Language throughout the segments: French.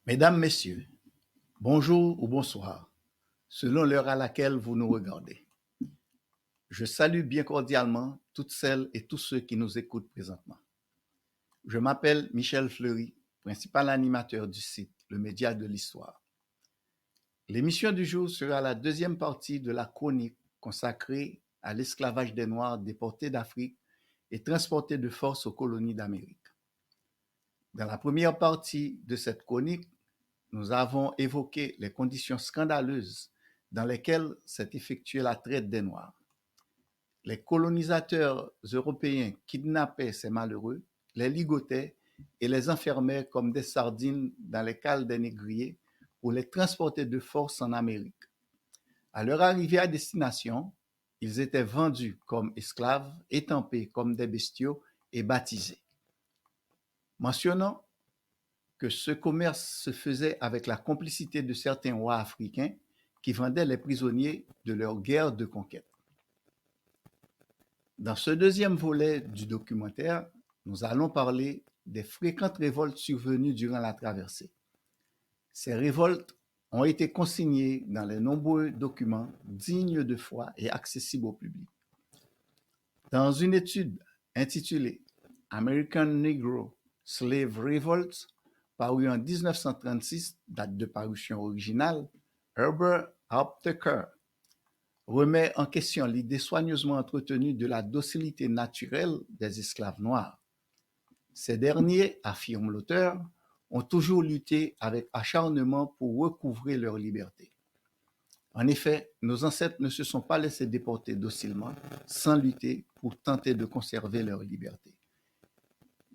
Mesdames, Messieurs, bonjour ou bonsoir, selon l'heure à laquelle vous nous regardez. Je salue bien cordialement toutes celles et tous ceux qui nous écoutent présentement. Je m'appelle Michel Fleury, principal animateur du site Le Média de l'Histoire. L'émission du jour sera la deuxième partie de la chronique consacrée à l'esclavage des Noirs déportés d'Afrique et transportés de force aux colonies d'Amérique. Dans la première partie de cette chronique, nous avons évoqué les conditions scandaleuses dans lesquelles s'est effectuée la traite des Noirs. Les colonisateurs européens kidnappaient ces malheureux, les ligotaient et les enfermaient comme des sardines dans les cales des négriers pour les transporter de force en Amérique. À leur arrivée à destination, ils étaient vendus comme esclaves, étampés comme des bestiaux et baptisés. Mentionnons que ce commerce se faisait avec la complicité de certains rois africains qui vendaient les prisonniers de leur guerre de conquête. Dans ce deuxième volet du documentaire, nous allons parler des fréquentes révoltes survenues durant la traversée. Ces révoltes ont été consignées dans les nombreux documents dignes de foi et accessibles au public. Dans une étude intitulée American Negro Slave Revolt, paru en 1936, date de parution originale, Herbert Aptheker remet en question l'idée soigneusement entretenue de la docilité naturelle des esclaves noirs. Ces derniers, affirme l'auteur, ont toujours lutté avec acharnement pour recouvrer leur liberté. En effet, nos ancêtres ne se sont pas laissés déporter docilement, sans lutter pour tenter de conserver leur liberté.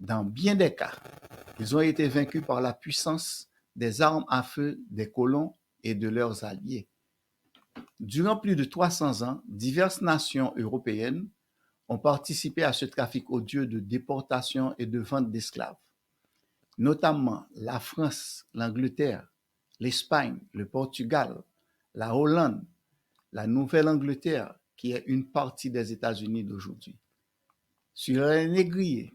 Dans bien des cas, ils ont été vaincus par la puissance des armes à feu des colons et de leurs alliés. Durant plus de 300 ans, diverses nations européennes ont participé à ce trafic odieux de déportation et de vente d'esclaves, notamment la France, l'Angleterre, l'Espagne, le Portugal, la Hollande, la Nouvelle-Angleterre, qui est une partie des États-Unis d'aujourd'hui. Sur les négriers,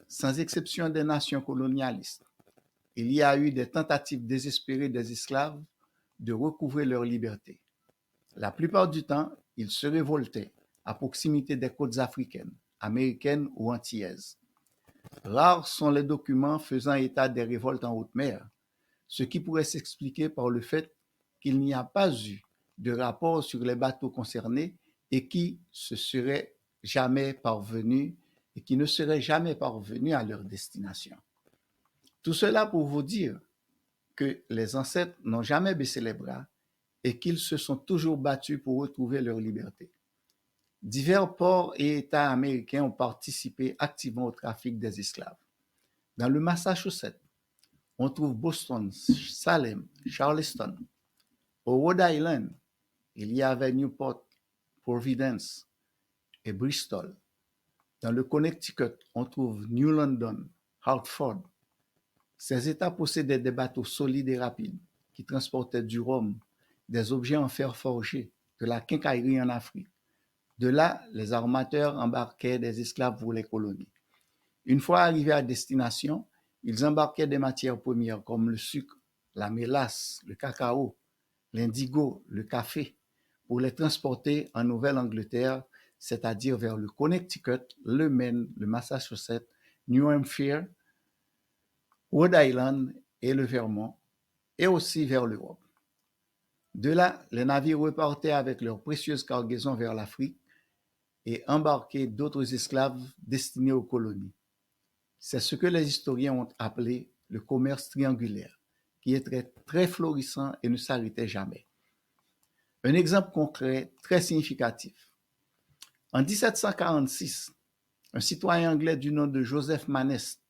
sans exception des nations colonialistes, il y a eu des tentatives désespérées des esclaves de recouvrer leur liberté. La plupart du temps, ils se révoltaient à proximité des côtes africaines, américaines ou antillaises. Rares sont les documents faisant état des révoltes en haute mer, ce qui pourrait s'expliquer par le fait qu'il n'y a pas eu de rapport sur les bateaux concernés et qui ne seraient jamais parvenus à leur destination. Tout cela pour vous dire que les ancêtres n'ont jamais baissé les bras et qu'ils se sont toujours battus pour retrouver leur liberté. Divers ports et États américains ont participé activement au trafic des esclaves. Dans le Massachusetts, on trouve Boston, Salem, Charleston. Au Rhode Island, il y avait Newport, Providence et Bristol. Dans le Connecticut, on trouve New London, Hartford. Ces États possédaient des bateaux solides et rapides qui transportaient du rhum, des objets en fer forgé, de la quincaillerie en Afrique. De là, les armateurs embarquaient des esclaves pour les colonies. Une fois arrivés à destination, ils embarquaient des matières premières comme le sucre, la mélasse, le cacao, l'indigo, le café, pour les transporter en Nouvelle-Angleterre, c'est-à-dire vers le Connecticut, le Maine, le Massachusetts, New Hampshire, Rhode Island et le Vermont, et aussi vers l'Europe. De là, les navires repartaient avec leurs précieuses cargaisons vers l'Afrique et embarquaient d'autres esclaves destinés aux colonies. C'est ce que les historiens ont appelé le commerce triangulaire, qui était très florissant et ne s'arrêtait jamais. Un exemple concret très significatif. En 1746, un citoyen anglais du nom de Joseph Manest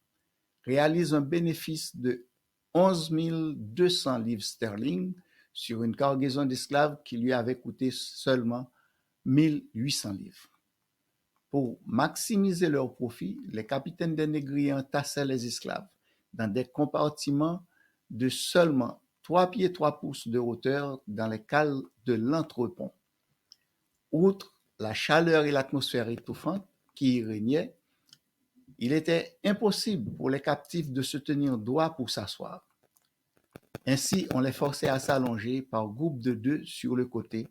réalise un bénéfice de 11 200 livres sterling sur une cargaison d'esclaves qui lui avait coûté seulement 1800 livres. Pour maximiser leur profit, les capitaines des négriers entassaient les esclaves dans des compartiments de seulement 3 pieds 3 pouces de hauteur dans les cales de l'entrepont. Outre la chaleur et l'atmosphère étouffante qui y régnaient, il était impossible pour les captifs de se tenir droit pour s'asseoir. Ainsi, on les forçait à s'allonger par groupes de deux sur le côté,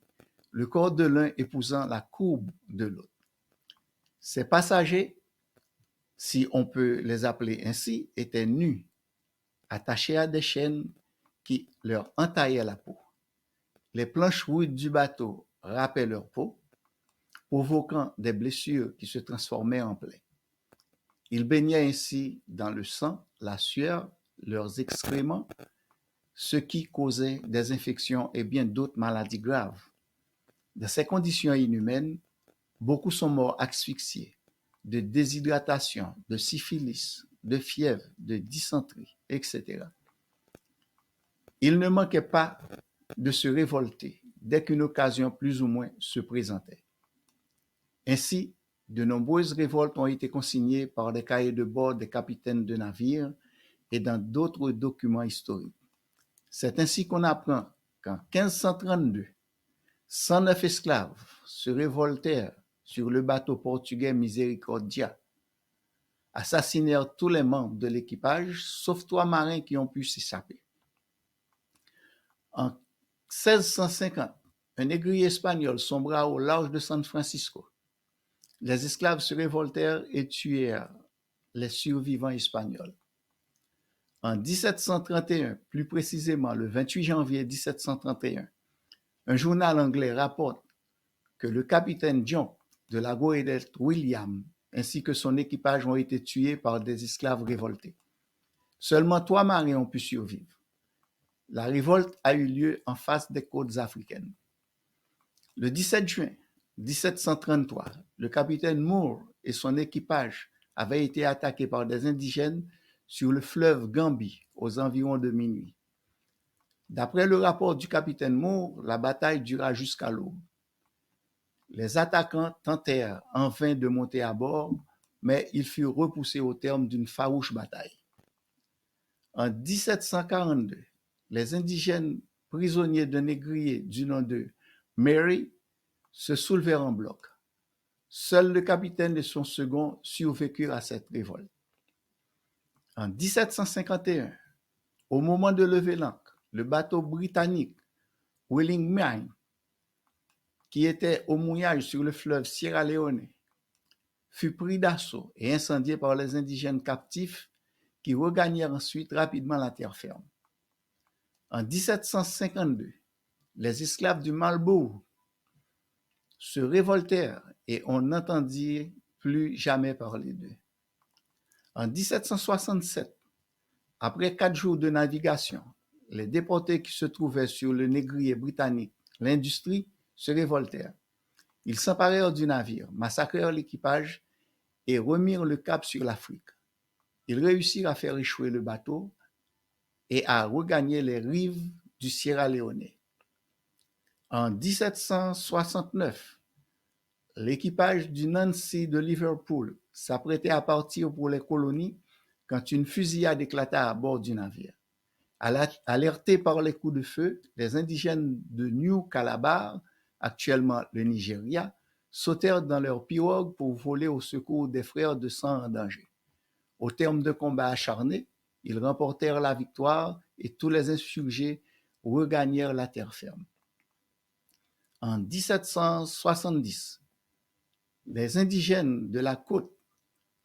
le corps de l'un épousant la courbe de l'autre. Ces passagers, si on peut les appeler ainsi, étaient nus, attachés à des chaînes qui leur entaillaient la peau. Les planches rudes du bateau râpaient leur peau, provoquant des blessures qui se transformaient en plaies. Ils baignaient ainsi dans le sang, la sueur, leurs excréments, ce qui causait des infections et bien d'autres maladies graves. Dans ces conditions inhumaines, beaucoup sont morts asphyxiés de déshydratation, de syphilis, de fièvre, de dysenterie, etc. Ils ne manquaient pas de se révolter dès qu'une occasion plus ou moins se présentait. Ainsi, de nombreuses révoltes ont été consignées par des cahiers de bord des capitaines de navires et dans d'autres documents historiques. C'est ainsi qu'on apprend qu'en 1532, 109 esclaves se révoltèrent sur le bateau portugais Misericordia, assassinèrent tous les membres de l'équipage, sauf 3 marins qui ont pu s'échapper. En 1650, un négrier espagnol sombra au large de San Francisco. Les esclaves se révoltèrent et tuèrent les survivants espagnols. En 1731, plus précisément le 28 janvier 1731, un journal anglais rapporte que le capitaine John de la goélette William ainsi que son équipage ont été tués par des esclaves révoltés. Seulement 3 marins ont pu survivre. La révolte a eu lieu en face des côtes africaines. Le 17 juin 1733, le capitaine Moore et son équipage avaient été attaqués par des indigènes sur le fleuve Gambie aux environs de minuit. D'après le rapport du capitaine Moore, la bataille dura jusqu'à l'aube. Les attaquants tentèrent en vain de monter à bord, mais ils furent repoussés au terme d'une farouche bataille. En 1742, les indigènes prisonniers d'un négrier du nom de Mary se soulevèrent en bloc. Seul le capitaine et son second survécurent à cette révolte. En 1751, au moment de lever l'ancre, le bateau britannique Willingham, qui était au mouillage sur le fleuve Sierra Leone, fut pris d'assaut et incendié par les indigènes captifs qui regagnèrent ensuite rapidement la terre ferme. En 1752, les esclaves du Marlborough se révoltèrent et on n'entendit plus jamais parler d'eux. En 1767, après 4 jours de navigation, les déportés qui se trouvaient sur le négrier britannique, l'Industrie, se révoltèrent. Ils s'emparèrent du navire, massacrèrent l'équipage et remirent le cap sur l'Afrique. Ils réussirent à faire échouer le bateau et à regagner les rives du Sierra Leone. En 1769, l'équipage du Nancy de Liverpool s'apprêtait à partir pour les colonies quand une fusillade éclata à bord du navire. Alertés par les coups de feu, les indigènes de New Calabar, actuellement le Nigeria, sautèrent dans leur pirogue pour voler au secours des frères de sang en danger. Au terme de combats acharnés, ils remportèrent la victoire et tous les insurgés regagnèrent la terre ferme. En 1770, les indigènes de la côte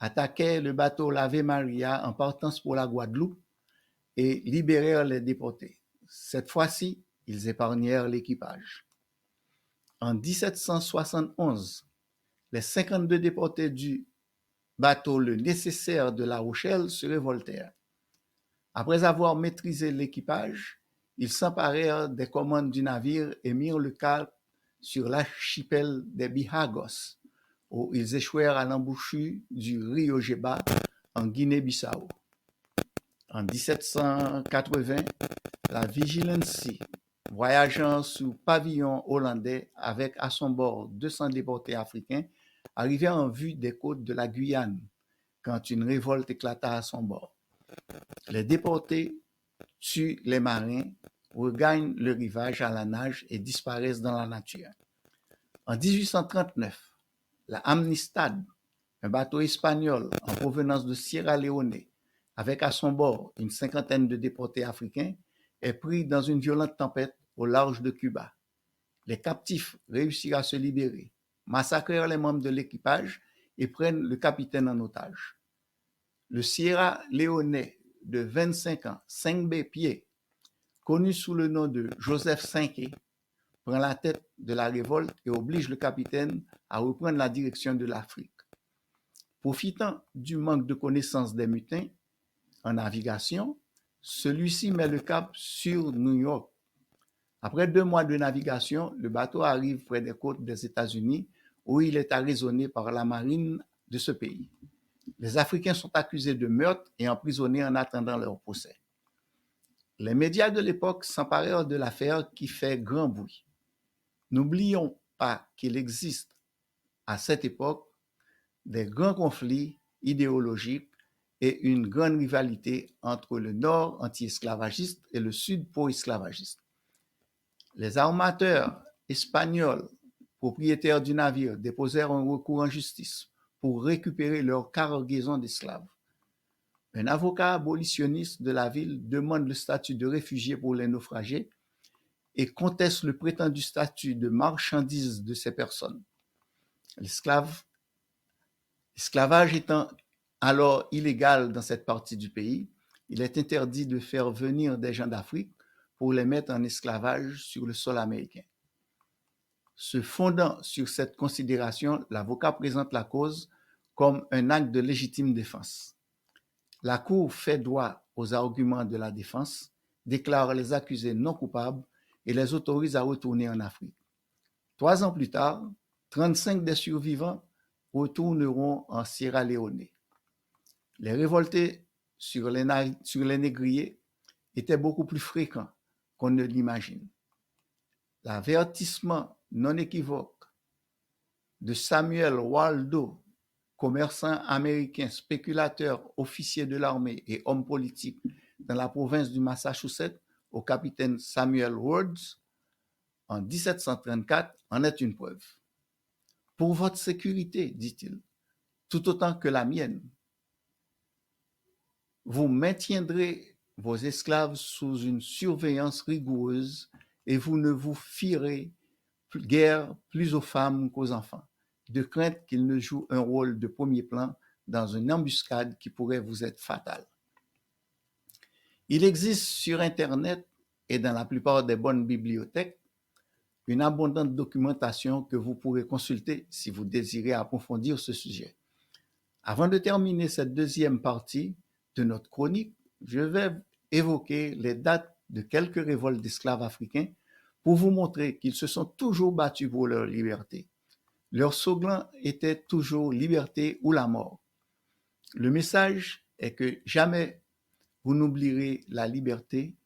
attaquaient le bateau l'Ave Maria en partance pour la Guadeloupe et libérèrent les déportés. Cette fois-ci, ils épargnèrent l'équipage. En 1771, les 52 déportés du bateau Le Nécessaire de La Rochelle se révoltèrent. Après avoir maîtrisé l'équipage, ils s'emparèrent des commandes du navire et mirent le cap sur l'archipel des Bihagos, où ils échouèrent à l'embouchure du Rio Jeba en Guinée-Bissau. En 1780, la Vigilancy, voyageant sous pavillon hollandais avec à son bord 200 déportés africains, arrivait en vue des côtes de la Guyane quand une révolte éclata à son bord. Les déportés tuent les marins, regagnent le rivage à la nage et disparaissent dans la nature. En 1839, la Amnistad, un bateau espagnol en provenance de Sierra Leone, avec à son bord une cinquantaine de déportés africains, est pris dans une violente tempête au large de Cuba. Les captifs réussirent à se libérer, massacrèrent les membres de l'équipage et prennent le capitaine en otage. Le Sierra Leone de 25 ans, 5B pieds, connu sous le nom de Joseph Cinqué, prend la tête de la révolte et oblige le capitaine à reprendre la direction de l'Afrique. Profitant du manque de connaissances des mutins en navigation, celui-ci met le cap sur New York. Après 2 mois de navigation, le bateau arrive près des côtes des États-Unis où il est arraisonné par la marine de ce pays. Les Africains sont accusés de meurtre et emprisonnés en attendant leur procès. Les médias de l'époque s'emparèrent de l'affaire qui fait grand bruit. N'oublions pas qu'il existe à cette époque des grands conflits idéologiques et une grande rivalité entre le Nord anti-esclavagiste et le Sud pro-esclavagiste. Les armateurs espagnols, propriétaires du navire, déposèrent un recours en justice pour récupérer leur cargaison d'esclaves. Un avocat abolitionniste de la ville demande le statut de réfugié pour les naufragés et conteste le prétendu statut de marchandise de ces personnes. L'esclavage étant alors illégal dans cette partie du pays, il est interdit de faire venir des gens d'Afrique pour les mettre en esclavage sur le sol américain. Se fondant sur cette considération, l'avocat présente la cause comme un acte de légitime défense. La Cour fait droit aux arguments de la défense, déclare les accusés non coupables et les autorise à retourner en Afrique. 3 ans plus tard, 35 des survivants retourneront en Sierra Leone. Les révoltés sur les négriers étaient beaucoup plus fréquents qu'on ne l'imagine. L'avertissement non équivoque de Samuel Waldo, commerçant américain, spéculateur, officier de l'armée et homme politique dans la province du Massachusetts, au capitaine Samuel Rhodes, en 1734, en est une preuve. Pour votre sécurité, dit-il, tout autant que la mienne, vous maintiendrez vos esclaves sous une surveillance rigoureuse et vous ne vous fierez guère plus aux femmes qu'aux enfants, de crainte qu'ils ne jouent un rôle de premier plan dans une embuscade qui pourrait vous être fatale. Il existe sur Internet et dans la plupart des bonnes bibliothèques une abondante documentation que vous pourrez consulter si vous désirez approfondir ce sujet. Avant de terminer cette deuxième partie de notre chronique, je vais évoquer les dates de quelques révoltes d'esclaves africains pour vous montrer qu'ils se sont toujours battus pour leur liberté. Leur slogan était toujours liberté ou la mort. Le message est que jamais vous n'oublierez la liberté,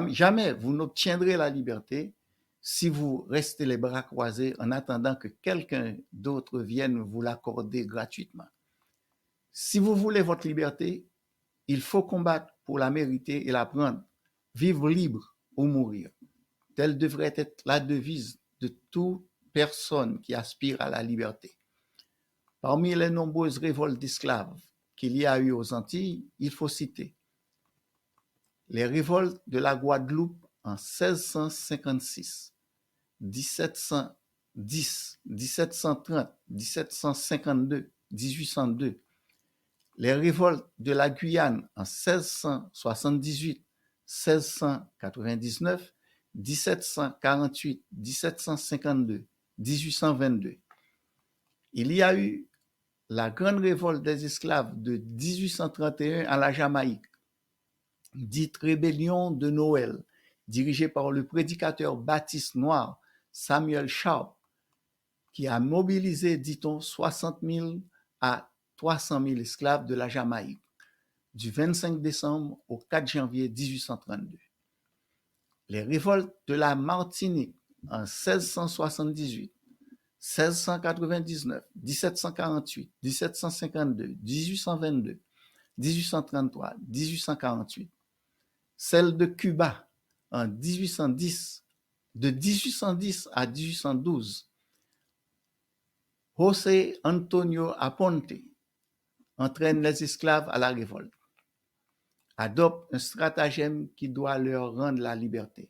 jamais vous n'obtiendrez la liberté si vous restez les bras croisés en attendant que quelqu'un d'autre vienne vous l'accorder gratuitement. Si vous voulez votre liberté, il faut combattre pour la mériter et la prendre. Vivre libre ou mourir. Telle devrait être la devise de toute personne qui aspire à la liberté. Parmi les nombreuses révoltes d'esclaves qu'il y a eu aux Antilles, il faut citer les révoltes de la Guadeloupe en 1656, 1710, 1730, 1752, 1802, les révoltes de la Guyane en 1678, 1699, 1748, 1752, 1822. Il y a eu la grande révolte des esclaves de 1831 à la Jamaïque, dite rébellion de Noël, dirigée par le prédicateur baptiste noir Samuel Sharp, qui a mobilisé, dit-on, 60 000 à 300 000 esclaves de la Jamaïque, du 25 décembre au 4 janvier 1832. Les révoltes de la Martinique en 1678, 1699, 1748, 1752, 1822, 1833, 1848. Celle de Cuba en 1810, de 1810 à 1812. José Antonio Aponte entraîne les esclaves à la révolte. adoptent un stratagème qui doit leur rendre la liberté.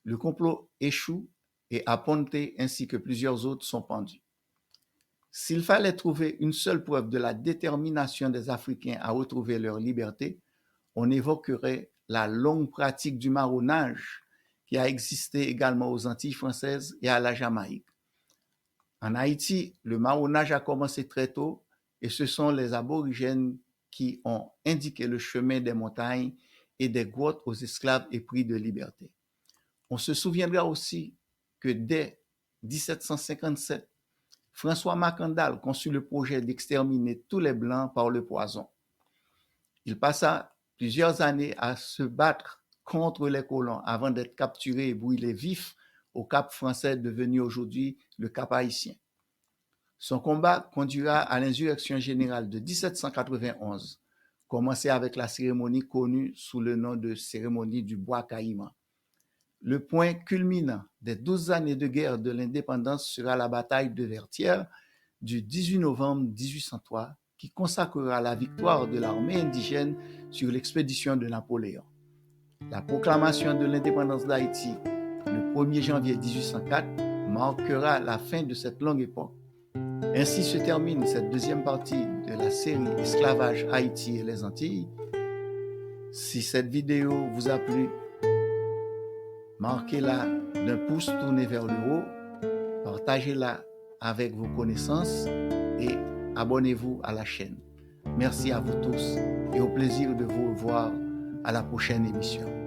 Le complot échoue et Aponte ainsi que plusieurs autres sont pendus. S'il fallait trouver une seule preuve de la détermination des Africains à retrouver leur liberté, on évoquerait la longue pratique du marronnage qui a existé également aux Antilles françaises et à la Jamaïque. En Haïti, le marronnage a commencé très tôt et ce sont les aborigènes qui ont indiqué le chemin des montagnes et des grottes aux esclaves épris de liberté. On se souviendra aussi que dès 1757, François Macandal conçut le projet d'exterminer tous les Blancs par le poison. Il passa plusieurs années à se battre contre les colons avant d'être capturé et brûlé vif au Cap français devenu aujourd'hui le Cap haïtien. Son combat conduira à l'insurrection générale de 1791, commencée avec la cérémonie connue sous le nom de cérémonie du bois caïman. Le point culminant des 12 années de guerre de l'indépendance sera la bataille de Vertières du 18 novembre 1803, qui consacrera la victoire de l'armée indigène sur l'expédition de Napoléon. La proclamation de l'indépendance d'Haïti le 1er janvier 1804 marquera la fin de cette longue époque. Ainsi se termine cette deuxième partie de la série Esclavage, Haïti et les Antilles. Si cette vidéo vous a plu, marquez-la d'un pouce tourné vers le haut, partagez-la avec vos connaissances et abonnez-vous à la chaîne. Merci à vous tous et au plaisir de vous revoir à la prochaine émission.